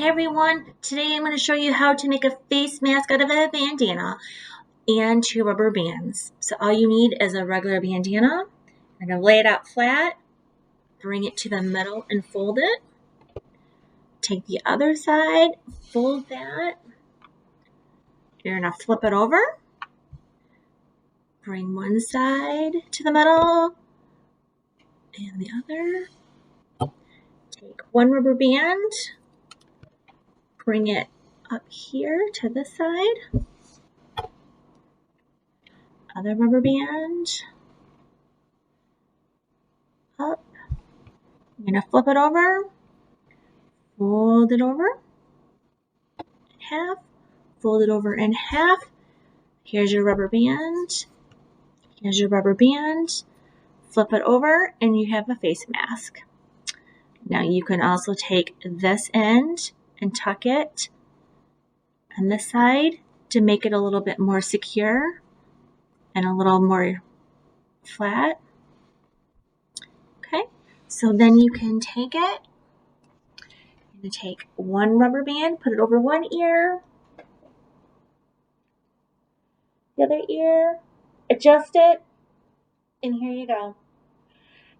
Hey everyone, today I'm going to show you how to make a face mask out of a bandana and 2 rubber bands. So all you need is a regular bandana. You're going to lay it out flat, bring it to the middle and fold it. Take the other side, fold that. You're going to flip it over. Bring one side to the middle and the other. Take one rubber band, bring it up here to this side. Other rubber band, up. I'm going to flip it over, fold it over in half, fold it over in half. Here's your rubber band. Here's your rubber band. Flip it over and you have a face mask. Now you can also take this end and tuck it on this side to make it a little bit more secure and a little more flat. Okay, so then you can take it. You're going to take one rubber band, put it over one ear, the other ear, adjust it, and here you go.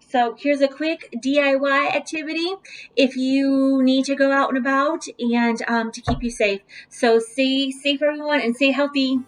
So here's a quick DIY activity if you need to go out and about and to keep you safe. So stay safe, everyone, and stay healthy.